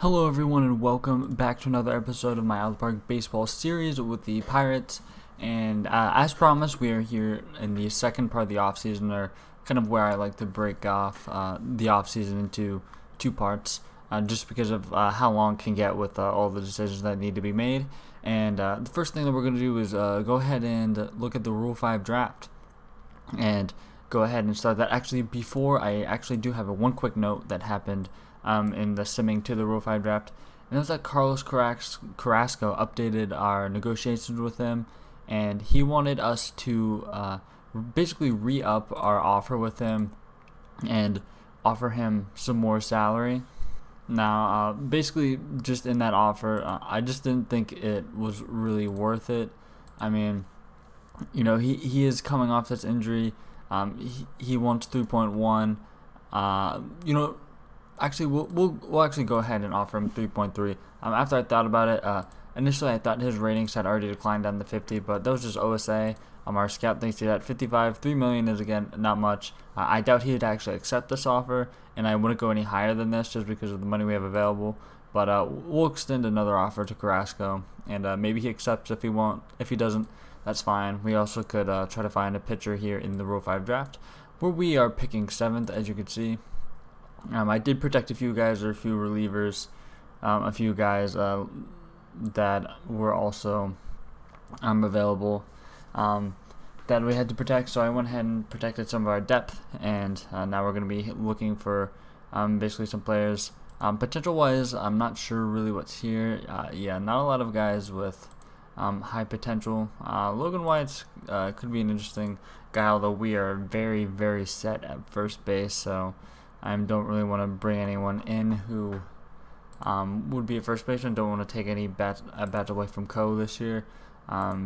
Hello everyone and welcome back to another episode of my Out of the Park baseball series with the Pirates. And as promised, we are here in the second part of the offseason, or kind of where I like to break off the offseason into two parts, just because of how long it can get with all the decisions that need to be made. And the first thing that we're going to do is go ahead and look at the Rule 5 draft. And go ahead and start that. Actually, before I actually do have one quick note that happened in the simming to the Rule 5 draft, and it was that Carlos Carrasco updated our negotiations with him, and he wanted us to basically re-up our offer with him and offer him some more salary. Now, basically, just in that offer, I just didn't think it was really worth it. I mean, he is coming off this injury. He wants 3.1. Actually, we'll actually go ahead and offer him 3.3. After I thought about it, initially I thought his ratings had already declined down to 50, but that was just OSA. Our scout thinks he's at 55. $3 million is, again, not much. I doubt he'd actually accept this offer, and I wouldn't go any higher than this just because of the money we have available. But we'll extend another offer to Carrasco, and maybe he accepts if he won't. If he doesn't, that's fine. We also could try to find a pitcher here in the Rule 5 draft, where we are picking 7th, as you can see. I did protect a few guys, or a few relievers, a few guys that were also available that we had to protect. So I went ahead and protected some of our depth, and now we're going to be looking for basically some players. Potential-wise, I'm not sure really what's here. Not a lot of guys with high potential. Logan White's could be an interesting guy, although we are very, very set at first base, so I don't really want to bring anyone in who would be a first baseman. Don't want to take any bats away from Cole this year.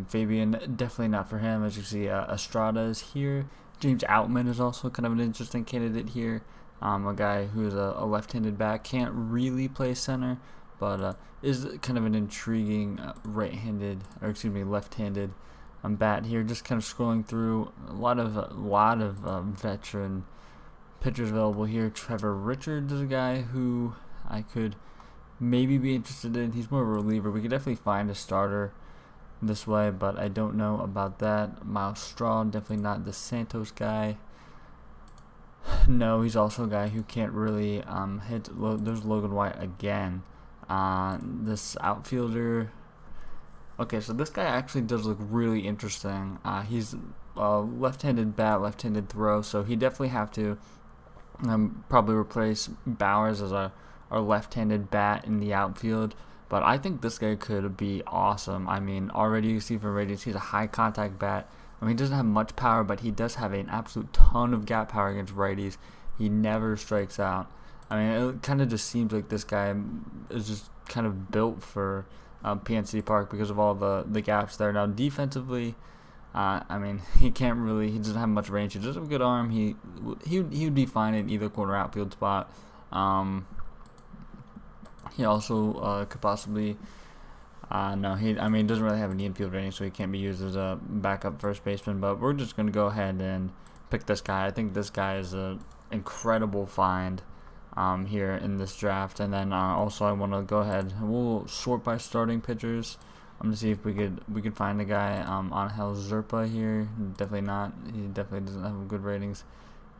Fabian, definitely not for him. As you see, Estrada is here. James Outman is also kind of an interesting candidate here. A guy who is a left-handed bat, can't really play center, but is kind of an intriguing left-handed bat here. Just kind of scrolling through a lot of veteran pitchers available here. Trevor Richards is a guy who I could maybe be interested in. He's more of a reliever. We could definitely find a starter this way, but I don't know about that. Miles Straw, definitely not the Santos guy. No, he's also a guy who can't really hit. There's Logan White again. This outfielder. Okay, so this guy actually does look really interesting. He's a left-handed bat, left-handed throw, so he definitely have to probably replace Bowers as our left-handed bat in the outfield. But I think this guy could be awesome. I mean, already you see from ratings, he's a high-contact bat. I mean, he doesn't have much power, but he does have an absolute ton of gap power against righties. He never strikes out. I mean, it kind of just seems like this guy is just kind of built for PNC Park because of all the gaps there. Now, defensively, I mean, he doesn't have much range. He does have a good arm. He would be fine in either corner outfield spot. He also could possibly, he doesn't really have any infield rating, so he can't be used as a backup first baseman. But we're just going to go ahead and pick this guy. I think this guy is an incredible find here in this draft. And then also I want to go ahead, we'll sort by starting pitchers. I'm going to see if we could find a guy. Angel Zerpa here, definitely not. He definitely doesn't have good ratings.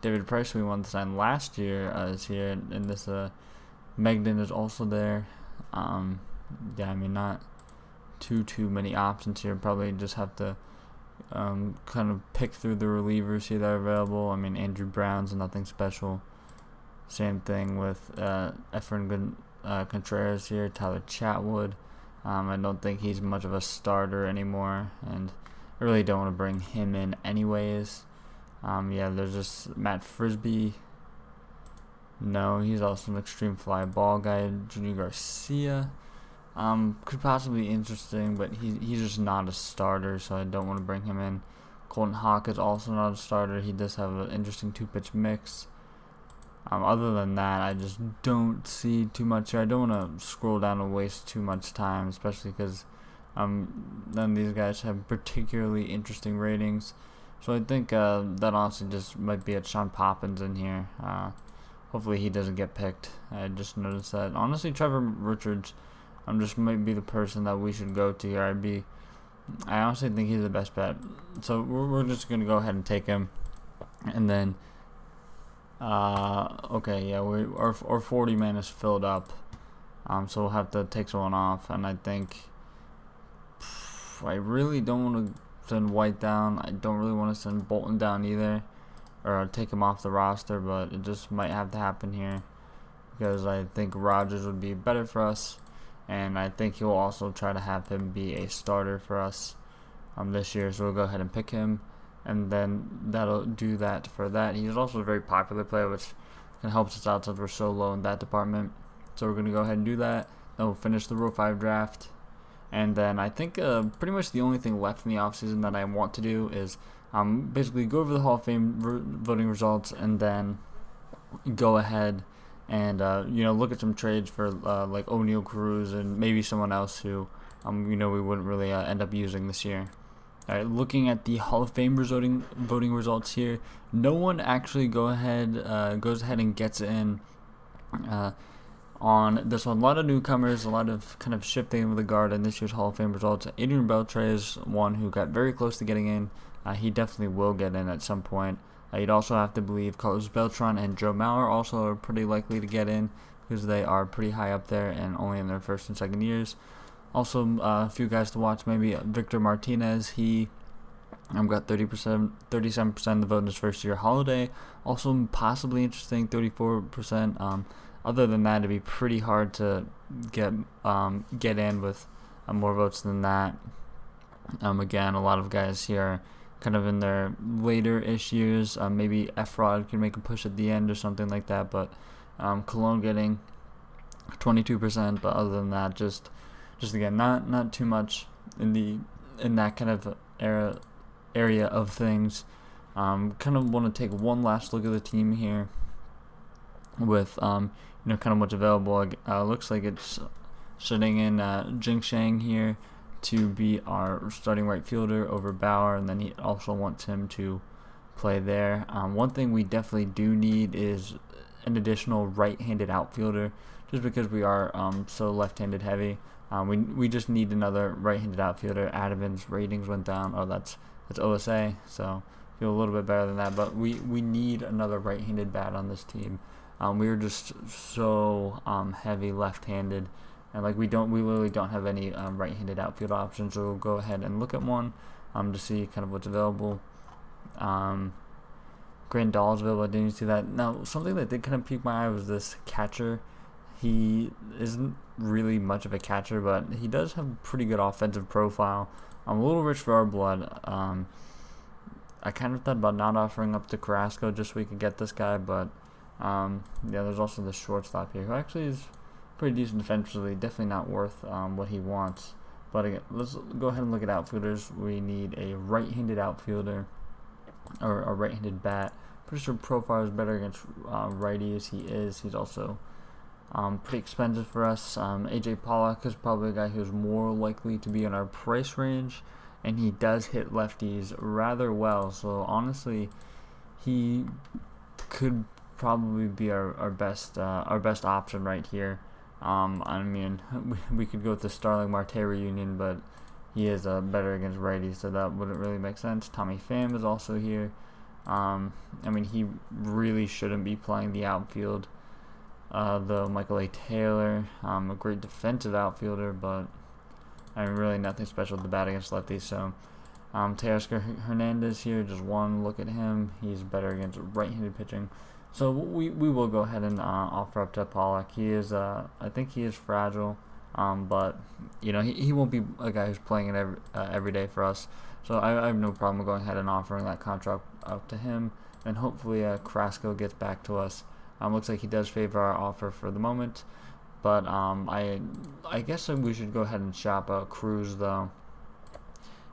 David Price, we won to sign last year, is here, and this Megden is also there. Not too many options here. Probably just have to kind of pick through the relievers here that are available. I mean, Andrew Brown's nothing special. Same thing with Efren Contreras here, Tyler Chatwood. I don't think he's much of a starter anymore, and I really don't want to bring him in anyways. There's just Matt Frisbee. No, he's also an extreme fly ball guy. Junior Garcia could possibly be interesting, but he's just not a starter, so I don't want to bring him in. Colton Hawk is also not a starter. He does have an interesting two-pitch mix. Other than that, I just don't see too much here. I don't want to scroll down and waste too much time, especially because none of these guys have particularly interesting ratings. So I think that honestly just might be at Sean Poppins in here. hopefully he doesn't get picked. I just noticed that. Honestly, Trevor Richards, just might be the person that we should go to here. I honestly think he's the best bet. So we're just gonna go ahead and take him, and then okay, yeah, our 40 man is filled up. So we'll have to take someone off, and I think I really don't want to send White down. I don't really want to send Bolton down either, or take him off the roster, but it just might have to happen here because I think Rodgers would be better for us, and I think he'll also try to have him be a starter for us this year. So we'll go ahead and pick him, and then that'll do that for that. He's also a very popular player, which can help us out since we're so low in that department. So we're going to go ahead and do that. Then we'll finish the Rule 5 draft. And then I think pretty much the only thing left in the offseason that I want to do is basically go over the Hall of Fame voting results, and then go ahead and look at some trades for like O'Neal Cruz and maybe someone else who we wouldn't really end up using this year. All right, looking at the Hall of Fame voting results here, no one actually goes ahead and gets in on this one. A lot of newcomers, a lot of kind of shifting of the guard in this year's Hall of Fame results. Adrian Beltre is one who got very close to getting in. He definitely will get in at some point. You'd also have to believe Carlos Beltran and Joe Mauer also are pretty likely to get in because they are pretty high up there and only in their first and second years. Also, a few guys to watch, maybe Victor Martinez. He got 37% of the vote in his first year. Holiday, also possibly interesting, 34%. Other than that, it'd be pretty hard to get in with more votes than that. Again, a lot of guys here are kind of in their later-ish years. Maybe Efrod can make a push at the end or something like that. But Cologne getting 22%. But other than that, just again, not too much in that kind of area of things. Kind of want to take one last look at the team here with kind of what's available. Looks like it's sitting in Jing Shang here to be our starting right fielder over Bauer, and then he also wants him to play there. One thing we definitely do need is an additional right-handed outfielder, just because we are so left-handed heavy. We just need another right-handed outfielder. Adaman's ratings went down. Oh, that's OSA, so feel a little bit better than that. But we need another right-handed bat on this team. We are just so heavy left-handed, and we literally don't have any right-handed outfield options. So we'll go ahead and look at one to see kind of what's available. Grandal is available. I didn't see that. Now, something that did kind of pique my eye was this catcher. He isn't really much of a catcher, but he does have a pretty good offensive profile. A little rich for our blood. I kind of thought about not offering up to Carrasco just so we could get this guy, but there's also the shortstop here, who actually is pretty decent defensively. Definitely not worth what he wants. But again, let's go ahead and look at outfielders. We need a right-handed outfielder or a right-handed bat. Pretty sure profile is better against righties. He's also pretty expensive for us. AJ Pollock is probably a guy who's more likely to be in our price range, and he does hit lefties rather well. So honestly, he could probably be our best option right here. I mean, we could go with the Starling Marte reunion, but he is better against righties, so that wouldn't really make sense. Tommy Pham is also here. I mean, he really shouldn't be playing the outfield. Though Michael A. Taylor, a great defensive outfielder, but I mean, really nothing special to bat against lefties. So Teoscar Hernandez here, just one look at him. He's better against right-handed pitching. So we will go ahead and offer up to Pollock. He is, I think he is fragile, but he won't be a guy who's playing it every day for us. So I have no problem going ahead and offering that contract up to him, and hopefully Carrasco gets back to us. Looks like he does favor our offer for the moment, but I guess we should go ahead and shop Cruz though,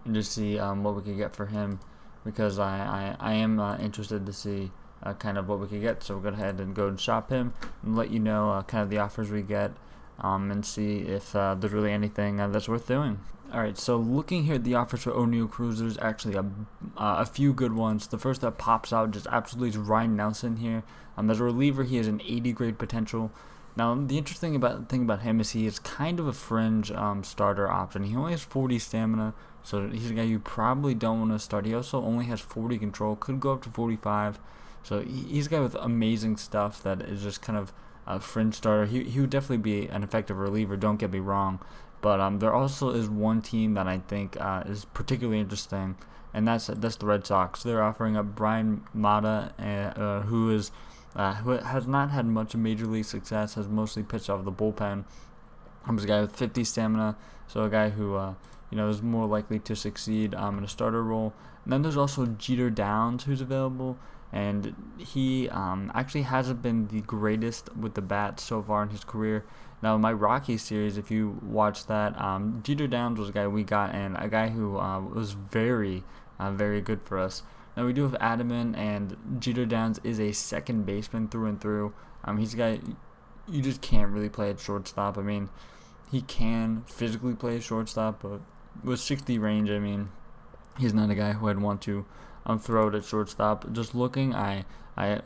and just see what we could get for him, because I am interested to see kind of what we could get. So we'll go ahead and go and shop him and let you know kind of the offers we get. and see if there's really anything that's worth doing. Alright, so looking here at the offers for O'Neal Cruz, there's actually a few good ones. The first that pops out just absolutely is Ryan Nelson here. As a reliever, he has an 80 grade potential. Now, the interesting thing about him is he is kind of a fringe starter option. He only has 40 stamina, so he's a guy you probably don't want to start. He also only has 40 control, could go up to 45. So he's a guy with amazing stuff that is just kind of a fringe starter. He would definitely be an effective reliever, don't get me wrong. But there also is one team that I think is particularly interesting, and that's the Red Sox. They're offering up Brian Mata, who has not had much major league success, has mostly pitched out of the bullpen. He's a guy with 50 stamina, so a guy who is more likely to succeed in a starter role. And then there's also Jeter Downs, who's available, and he actually hasn't been the greatest with the bat so far in his career. Now, in my Rockies series, if you watch that, Jeter Downs was a guy we got, and a guy who was very, very good for us. Now, we do have Adaman, and Jeter Downs is a second baseman through and through. He's a guy you just can't really play at shortstop. I mean, he can physically play shortstop, but with 60 range, I mean, he's not a guy who I'd want to throw it at shortstop. Just looking, I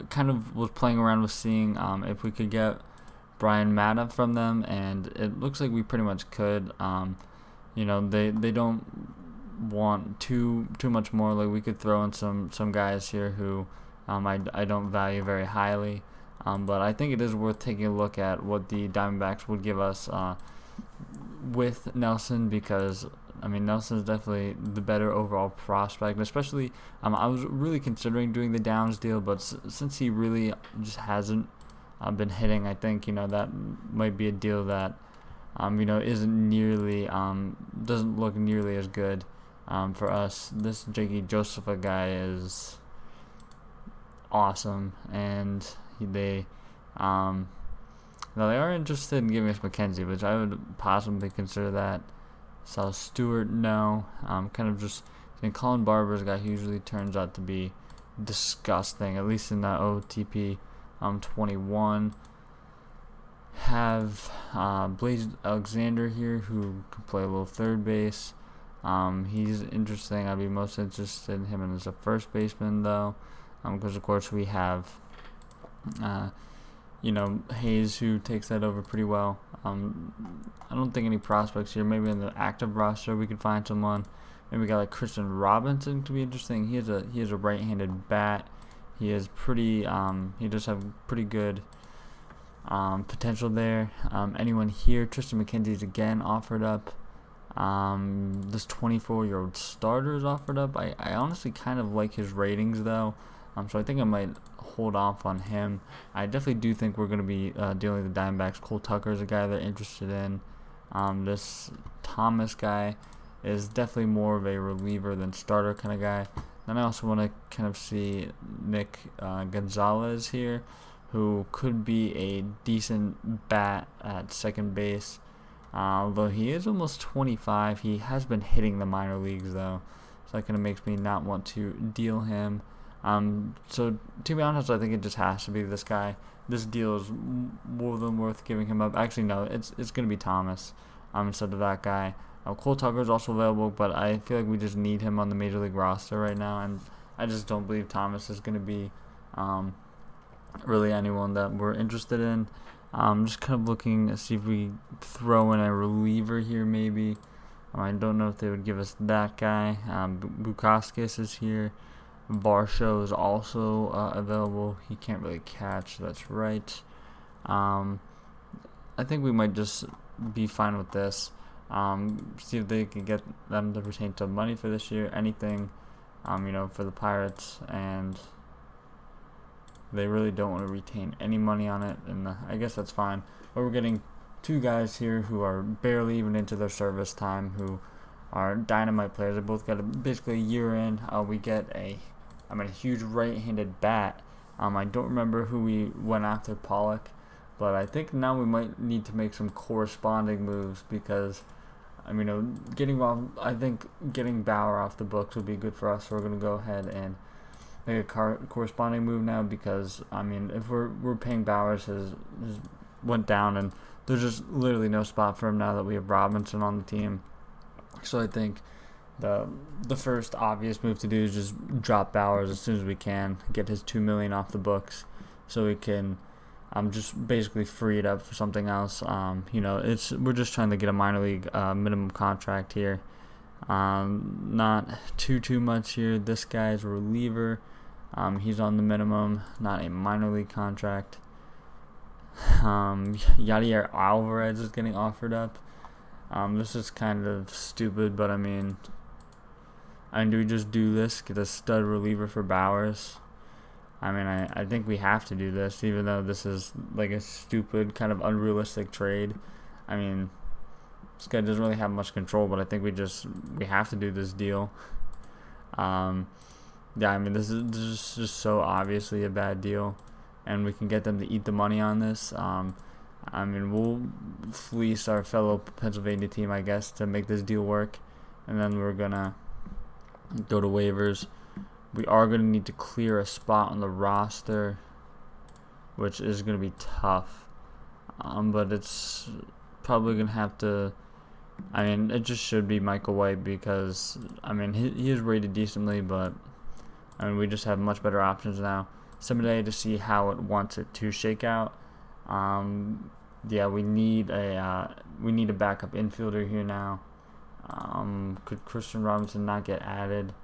kind of was playing around with seeing if we could get Brian Mata from them, and it looks like we pretty much could. They don't want too much more. Like, we could throw in some guys here who I don't value very highly, but I think it is worth taking a look at what the Diamondbacks would give us with Nelson, because Nelson is definitely the better overall prospect. Especially, I was really considering doing the Downs deal, but since he really just hasn't been hitting, I think that might be a deal that isn't nearly doesn't look nearly as good for us. This Jakey Josepha guy is awesome, and they are interested in giving us McKenzie, which I would possibly consider that. So Stewart, no. Kind of just Colin Barber's a guy who usually turns out to be disgusting, at least in that OOTP 21. Have Blaze Alexander here, who can play a little third base. He's interesting. I'd be most interested in him as a first baseman, though, because of course we have Hayes, who takes that over pretty well. I don't think any prospects here. Maybe in the active roster we could find someone. Maybe a guy like Christian Robinson could be interesting. He has a right-handed bat. He is pretty. He does have pretty good potential there. Anyone here? Tristan McKenzie's again offered up. This 24-year-old starter is offered up. I honestly kind of like his ratings, though. So I think I might hold off on him. I definitely do think we're going to be dealing with the Diamondbacks. Cole Tucker is a guy they're interested in. This Thomas guy is definitely more of a reliever than starter kind of guy. Then I also want to kind of see Nick Gonzalez here, who could be a decent bat at second base. Although he is almost 25, he has been hitting the minor leagues, though. So that kind of makes me not want to deal him. So to be honest, I think it just has to be this guy. This deal is more than worth giving him up. Actually, no, it's going to be Thomas instead of that guy. Cole Tucker is also available, but I feel like we just need him on the Major League roster right now, and I just don't believe Thomas is going to be really anyone that we're interested in. Just kind of looking to see if we throw in a reliever here, maybe. I don't know if they would give us that guy. Bukauskas is here. Varsho is also available. He can't really catch, that's right. I think we might just be fine with this. See if they can get them to retain some money for this year. Anything, for the Pirates, and they really don't want to retain any money on it, and I guess that's fine. But we're getting two guys here who are barely even into their service time, who are dynamite players. They both got basically a year in. We get a huge right-handed bat. I don't remember who we went after, Pollock, but I think now we might need to make some corresponding moves, because getting Bauer off the books would be good for us. So we're going to go ahead and make a corresponding move now, because if we're paying Bauer, his went down, and there's just literally no spot for him now that we have Robinson on the team. So I think the first obvious move to do is just drop Bowers as soon as we can, get his $2 million off the books, so we can just basically free it up for something else. We're just trying to get a minor league minimum contract here. Not too much here. This guy's a reliever. He's on the minimum, not a minor league contract. Yadier Alvarez is getting offered up. This is kind of stupid, but I mean, do we just do this? Get a stud reliever for Bowers? I mean, I think we have to do this, even though this is like a stupid, kind of unrealistic trade. I mean, this guy doesn't really have much control, but I think we have to do this deal. Yeah, I mean, this is just so obviously a bad deal, and we can get them to eat the money on this. I mean, we'll fleece our fellow Pennsylvania team, I guess, to make this deal work, and then we're gonna go to waivers. We are gonna need to clear a spot on the roster, which is gonna be tough. But it's probably gonna have to. I mean, it just should be Michael White because I mean he is rated decently, but I mean we just have much better options now. Someday to see how it wants it to shake out. Yeah, we need a backup infielder here now. Could Christian Robinson not get added?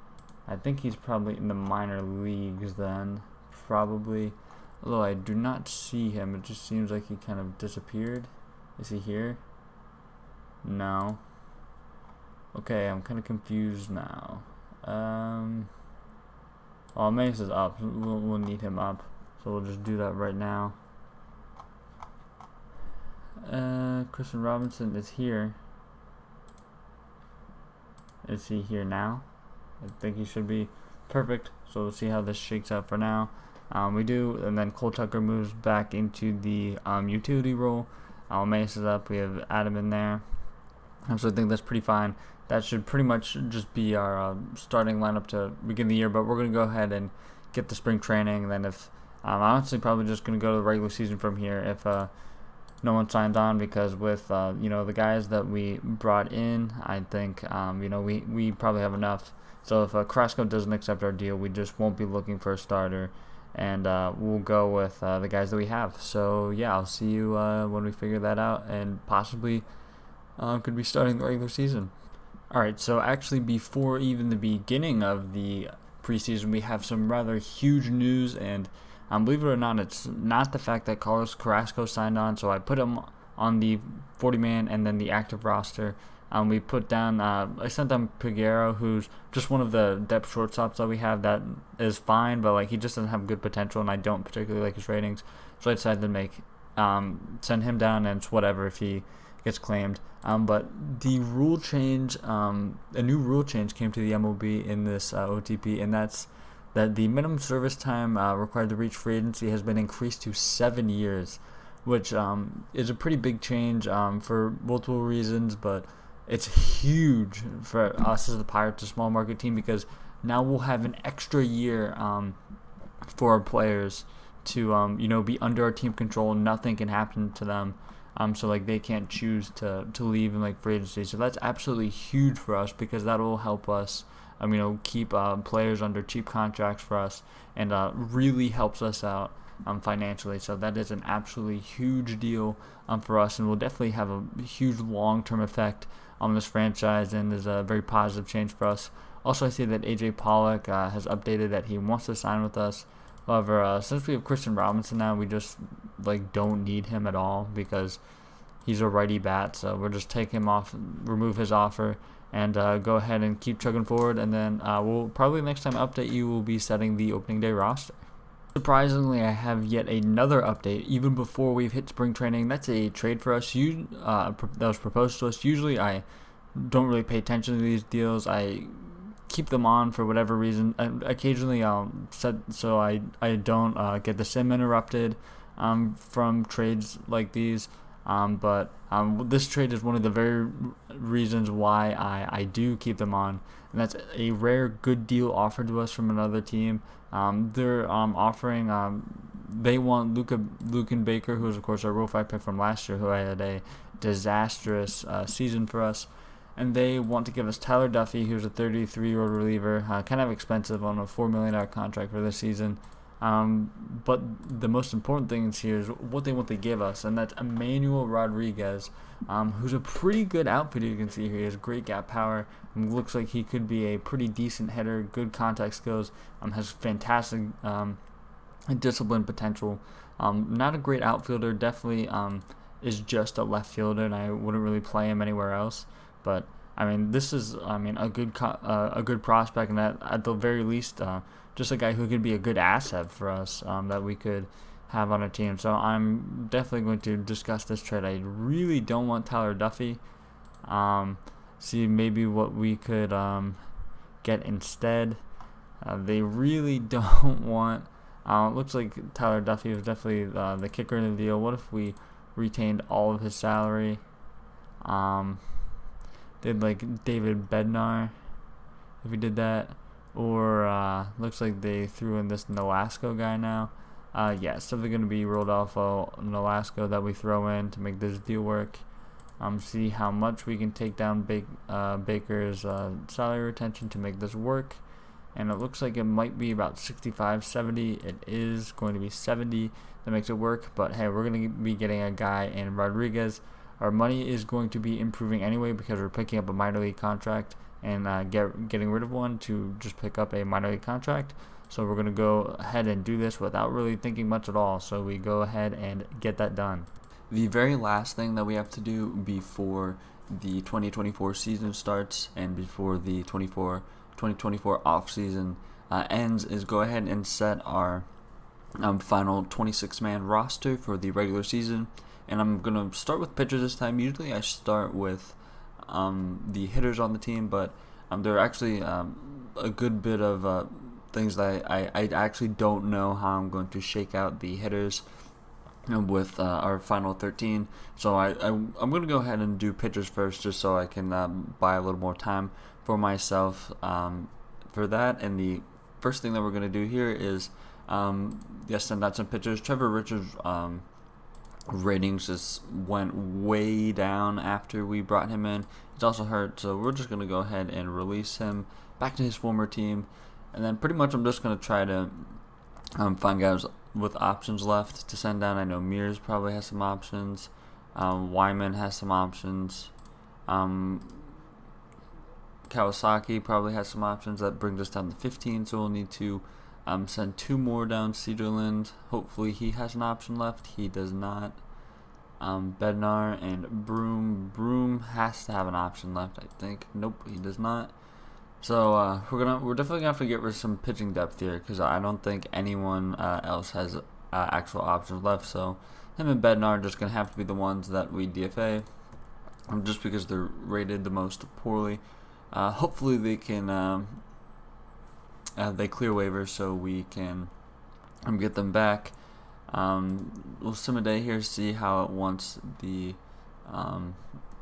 I think he's probably in the minor leagues then, probably. Although I do not see him, it just seems like he kind of disappeared. Is he here? No. Okay, I'm kind of confused now. Well, Mace is up. We'll need him up, so we'll just do that right now. Christian Robinson is here. Is he here now? I think he should be. Perfect. So we'll see how this shakes out for now. We do, and then Cole Tucker moves back into the utility role. Mace is up. We have Adam in there. So I think that's pretty fine. That should pretty much just be our starting lineup to begin the year. But we're going to go ahead and get the spring training. And then if honestly, probably just going to go to the regular season from here if no one signs on, because with the guys that we brought in, I think we probably have enough. So if Carrasco doesn't accept our deal, we just won't be looking for a starter, and we'll go with the guys that we have. So yeah, I'll see you when we figure that out, and possibly could be starting the regular season. Alright, so actually before even the beginning of the preseason, we have some rather huge news, and believe it or not, it's not the fact that Carlos Carrasco signed on, so I put him on the 40-man and then the active roster. We put down, I sent down Piguero, who's just one of the depth shortstops that we have that is fine, but like he just doesn't have good potential, and I don't particularly like his ratings, so I decided to send him down, and it's whatever if he gets claimed. But the rule change, a new rule change came to the MLB in this OOTP, and that's that the minimum service time required to reach free agency has been increased to 7 years, which is a pretty big change for multiple reasons, but it's huge for us as the Pirates, a small market team, because now we'll have an extra year for our players to be under our team control. Nothing can happen to them. So like they can't choose to leave in like free agency. So that's absolutely huge for us, because that will help us keep players under cheap contracts for us, and really helps us out financially. So that is an absolutely huge deal for us, and will definitely have a huge long-term effect on this franchise, and is a very positive change for us. Also, I see that AJ Pollock has updated that he wants to sign with us. However, since we have Christian Robinson now, we just don't need him at all, because he's a righty bat. So we'll just take him off, remove his offer, and go ahead and keep chugging forward. And then we'll probably next time update you will be setting the opening day roster. Surprisingly, I have yet another update even before we've hit spring training. That's a trade for us that was proposed to us. Usually I don't really pay attention to these deals. I keep them on for whatever reason. And occasionally I'll set so I don't get the sim interrupted from trades like these. But this trade is one of the very reasons why I do keep them on, and that's a rare good deal offered to us from another team. They're offering they want Lucan Baker, who is of course our Rule 5 pick from last year, who had a disastrous season for us. And they want to give us Tyler Duffy, who's a 33-year-old reliever, kind of expensive on a $4 million contract for this season. But the most important thing here is what they want to give us, and that's Emmanuel Rodriguez, who's a pretty good outfielder. You can see here he has great gap power. Looks like he could be a pretty decent hitter, good contact skills, has fantastic discipline potential. Not a great outfielder, definitely is just a left fielder, and I wouldn't really play him anywhere else. But I mean, this is a good prospect, and at the very least, just a guy who could be a good asset for us that we could have on our team. So I'm definitely going to discuss this trade. I really don't want Tyler Duffy. See maybe what we could get instead. They really don't want. Looks like Tyler Duffy was definitely the kicker in the deal. What if we retained all of his salary? Did like David Bednar if we did that, or looks like they threw in this Nolasco guy now. Yeah, it's definitely going to be Rodolfo Nolasco that we throw in to make this deal work. See how much we can take down Baker's salary retention to make this work. And it looks like it might be about 65, 70. It is going to be 70 that makes it work. But hey, we're going to be getting a guy in Rodriguez. Our money is going to be improving anyway because we're picking up a minor league contract and getting rid of one to just pick up a minor league contract. So we're going to go ahead and do this without really thinking much at all. So we go ahead and get that done. The very last thing that we have to do before the 2024 season starts and before the 2024 offseason ends is go ahead and set our final 26-man roster for the regular season. And I'm going to start with pitchers this time. Usually I start with the hitters on the team, but there are actually a good bit of things that I actually don't know how I'm going to shake out the hitters with our final 13. So I'm going to go ahead and do pitchers first just so I can buy a little more time for myself for that. And the first thing that we're going to do here is send out some pitchers. Trevor Richards' ratings just went way down after we brought him in. He's also hurt, so we're just going to go ahead and release him back to his former team. And then pretty much I'm just going to try to find guys with options left to send down. I know Mears probably has some options. Wyman has some options. Kawasaki probably has some options. That brings us down to 15, so we'll need to send 2 more down. Cedarland, hopefully he has an option left. He does not. Bednar and Broom has to have an option left, I think. Nope, he does not. So we're definitely gonna have to get rid of some pitching depth here because I don't think anyone else has actual options left. So him and Bednar are just gonna have to be the ones that we DFA, just because they're rated the most poorly. Hopefully they can they clear waivers so we can get them back. We'll sim a day here, see how it wants the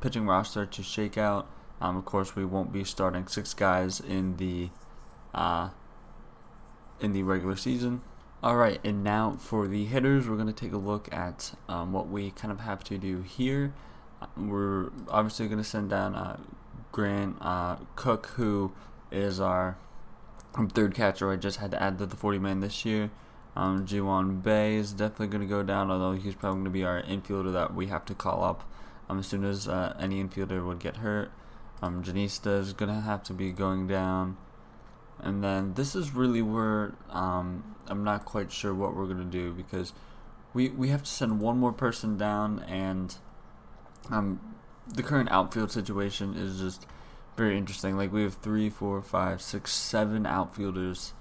pitching roster to shake out. Of course, we won't be starting 6 guys in the regular season. All right, and now for the hitters, we're going to take a look at what we kind of have to do here. We're obviously going to send down Grant Cook, who is our third catcher. I just had to add to the 40-man this year. Jiwon Bay is definitely going to go down, although he's probably going to be our infielder that we have to call up as soon as any infielder would get hurt. Janista is going to have to be going down. And then this is really where I'm not quite sure what we're going to do because we have to send one more person down, and the current outfield situation is just very interesting. Like, we have 3, 4, 5, 6, 7 outfielders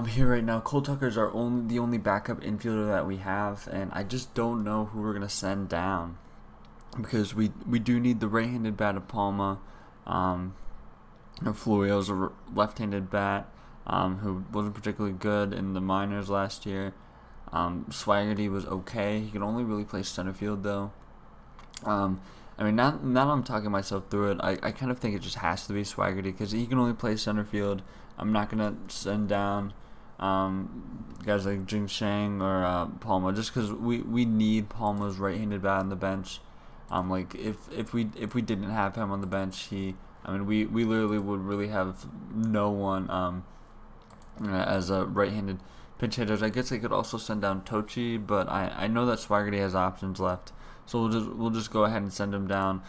here right now. Cole Tucker's the only backup infielder that we have, and I just don't know who we're going to send down because we do need the right-handed bat of Palma. Florio's a left-handed bat who wasn't particularly good in the minors last year. Swaggerty was okay. He can only really play center field though. I mean, now I'm talking myself through it. I kind of think it just has to be Swaggerty because he can only play center field. I'm not gonna send down guys like Jing Shang or Palma, just because we need Palma's right-handed bat on the bench. Like if we didn't have him on the bench, we literally would really have no one as a right-handed pinch hitters. I guess I could also send down Tochi, but I know that Swaggerty has options left, so we'll just go ahead and send him down.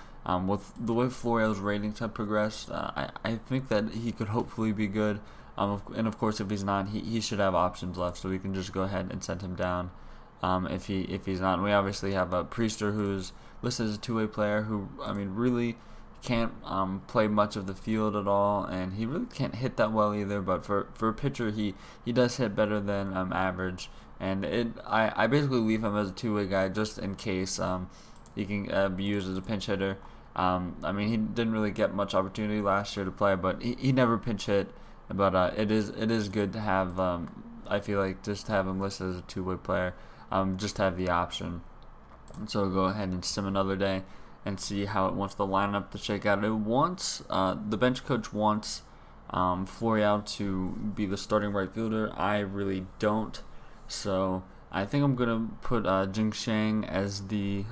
With the way Florial's ratings have progressed, I think that he could hopefully be good. And of course, if he's not, he should have options left, so we can just go ahead and send him down. If he's not, and we obviously have a Priester who's listed as a two-way player who really can't play much of the field at all, and he really can't hit that well either. But for a pitcher, he does hit better than average, and I basically leave him as a two-way guy just in case he can be used as a pinch hitter. He didn't really get much opportunity last year to play, but he never pinch hit. But it is good to have. I feel like just to have him listed as a two-way player, just to have the option. And so we'll go ahead and sim another day and see how it wants the lineup to shake out. It wants the bench coach wants Florial to be the starting right fielder. I really don't. So I think I'm gonna put Jing Shang as the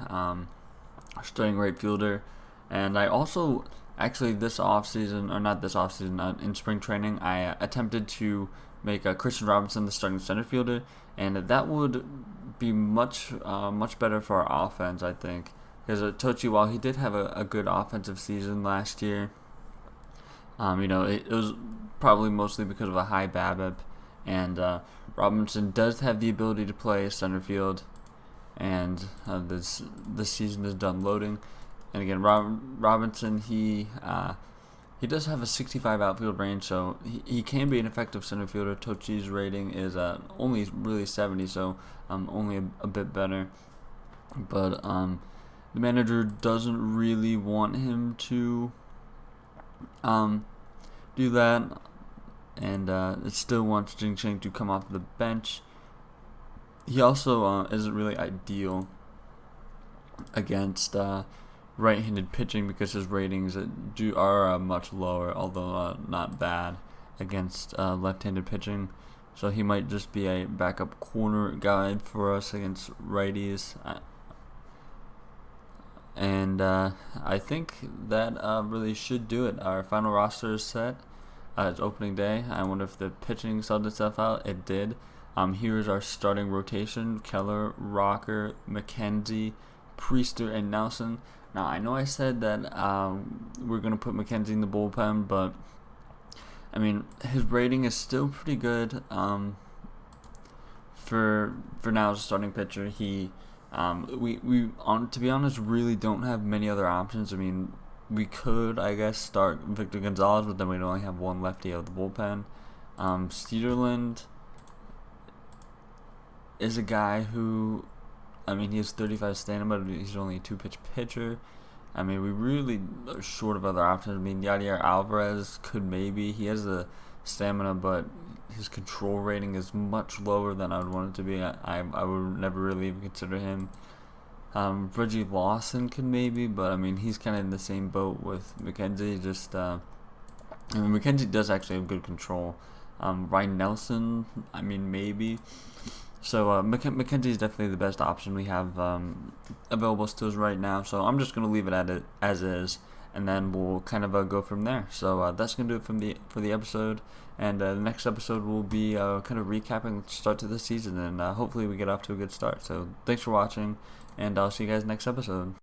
starting right fielder. And I also actually this offseason, or not this offseason, in spring training, I attempted to make Christian Robinson the starting center fielder, and that would be much better for our offense, I think. Because Tochi, while he did have a good offensive season last year, it was probably mostly because of a high BABIP, and Robinson does have the ability to play center field, and this season is done loading. And again, Robinson, he does have a 65 outfield range, so he can be an effective center fielder. Tochi's rating is only really 70, so only a bit better. But the manager doesn't really want him to do that, and it still wants Jing Shang to come off the bench. He also isn't really ideal against right-handed pitching because his ratings are much lower, although not bad against left-handed pitching. So he might just be a backup corner guy for us against righties. And I think that really should do it. Our final roster is set. It's opening day. I wonder if the pitching sorted itself out. It did. Here's our starting rotation: Keller, Rocker, McKenzie, Priester, and Nelson. Now, I know I said that we're going to put McKenzie in the bullpen, but his rating is still pretty good for now as a starting pitcher. We to be honest, really don't have many other options. We could, I guess, start Victor Gonzalez, but then we'd only have one lefty out of the bullpen. Cederland is a guy who, he has 35 stand-up, but he's only a two-pitch pitcher. We really are short of other options. Yadier Alvarez could maybe. He has the stamina, but his control rating is much lower than I would want it to be. I would never really even consider him. Reggie Lawson could maybe, but he's kind of in the same boat with McKenzie. McKenzie does actually have good control. Ryan Nelson, maybe. So McKenzie is definitely the best option we have available to us right now. So I'm just going to leave it at it as is, and then we'll kind of go from there. So that's going to do it for the episode. And the next episode will be kind of recapping the start to the season, and hopefully we get off to a good start. So thanks for watching, and I'll see you guys next episode.